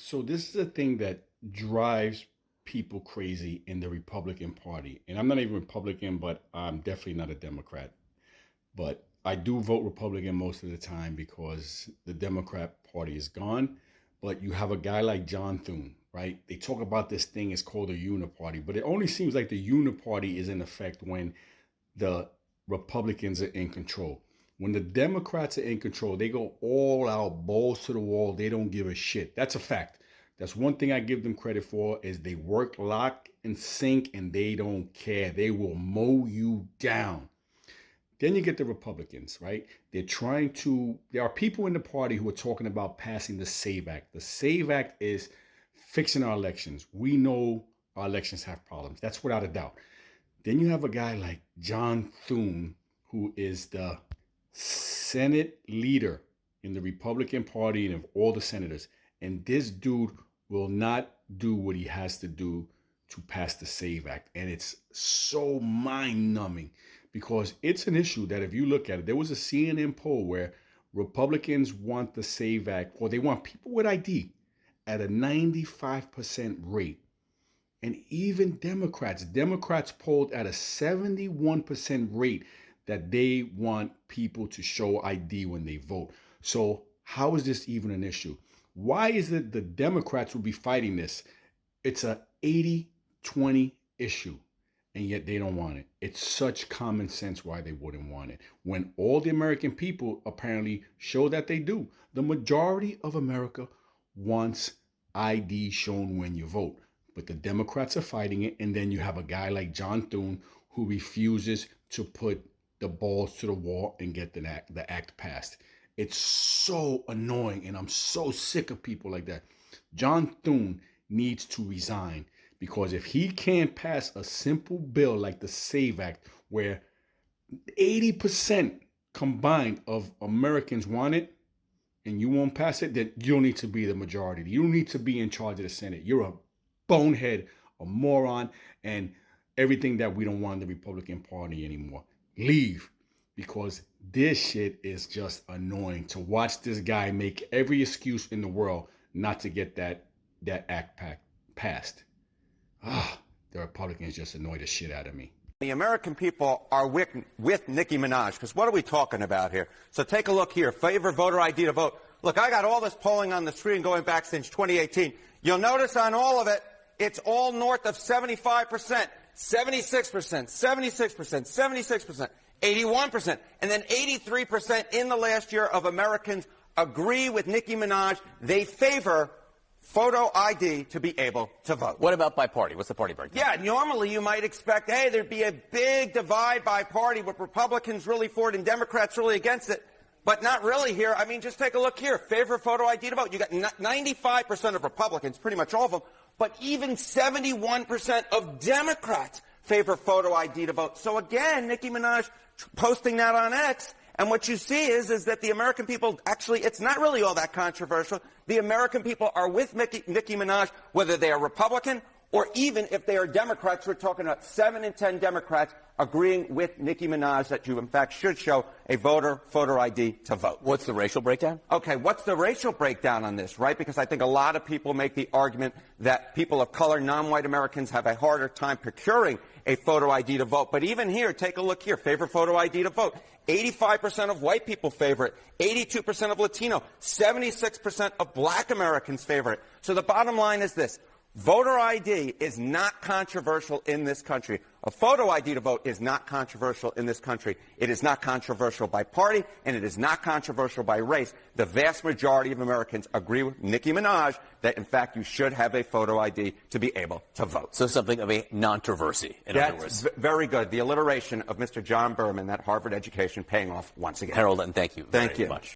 So this is a thing that drives people crazy in the Republican Party. And I'm not even Republican, but I'm definitely not a Democrat. But I do vote Republican most of the time because the Democrat Party is gone. But you have a guy like John Thune, right? They talk about this thing is called a uniparty, but it only seems like the uniparty is in effect when the Republicans are in control. When the Democrats are in control, they go all out, balls to the wall. They don't give a shit. That's a fact. That's one thing I give them credit for is they work lock and sync and they don't care. They will mow you down. Then you get the Republicans, right? There are people in the party who are talking about passing the SAVE Act. The SAVE Act is fixing our elections. We know our elections have problems. That's without a doubt. Then you have a guy like John Thune, who is the Senate leader in the Republican Party and of all the senators. And this dude will not do what he has to do to pass the SAVE Act. And it's so mind-numbing because it's an issue that if you look at it, there was a CNN poll where Republicans want the SAVE Act, or they want people with ID at a 95% rate. And even Democrats polled at a 71% rate that they want people to show ID when they vote. So how is this even an issue? Why is it the Democrats will be fighting this? It's a 80-20 issue, and yet they don't want it. It's such common sense why they wouldn't want it. When all the American people apparently show that they do. The majority of America wants ID shown when you vote. But the Democrats are fighting it, and then you have a guy like John Thune who refuses to put the balls to the wall and get the act passed. It's so annoying, and I'm so sick of people like that. John Thune needs to resign because if he can't pass a simple bill like the SAVE Act, where 80% combined of Americans want it, and you won't pass it, then you don't need to be the majority. You don't need to be in charge of the Senate. You're a bonehead, a moron, and everything that we don't want in the Republican Party anymore. Leave, because this shit is just annoying to watch this guy make every excuse in the world not to get that act passed. The Republicans just annoy the shit out of me. The American people are with Nicki Minaj, because what are we talking about here? So take a look here. Favor voter ID to vote. Look, I got all this polling on the screen going back since 2018. You'll notice on all of it, it's all north of 75%, 76%, 76%, 76%, 81%, and then 83% in the last year of Americans agree with Nicki Minaj. They favor photo ID to be able to vote. What about by party? What's the party breakdown? Yeah, normally you might expect, hey, there'd be a big divide by party with Republicans really for it and Democrats really against it. But not really here. I mean, just take a look here. Favor photo ID to vote. You got 95% of Republicans, pretty much all of them, but even 71% of Democrats favor photo ID to vote. So again, Nicki Minaj posting that on X, and what you see is that the American people, actually, it's not really all that controversial. The American people are with Nicki Minaj, whether they are Republican or even if they are Democrats. We're talking about 7 in 10 Democrats agreeing with Nicki Minaj that you, in fact, should show a voter ID to vote. What's the racial breakdown? Okay, what's the racial breakdown on this, right? Because I think a lot of people make the argument that people of color, non-white Americans, have a harder time procuring a photo ID to vote. But even here, take a look here. Favor photo ID to vote. 85% of white people favor it. 82% of Latino. 76% of black Americans favor it. So the bottom line is this. Voter ID is not controversial in this country. A photo ID to vote is not controversial in this country. It is not controversial by party, and it is not controversial by race. The vast majority of Americans agree with Nicki Minaj that, in fact, you should have a photo ID to be able to vote. So something of a non-controversy, in other words. That's very good. The alliteration of Mr. John Berman, that Harvard education, paying off once again. Harold, and thank you very Thank you. much.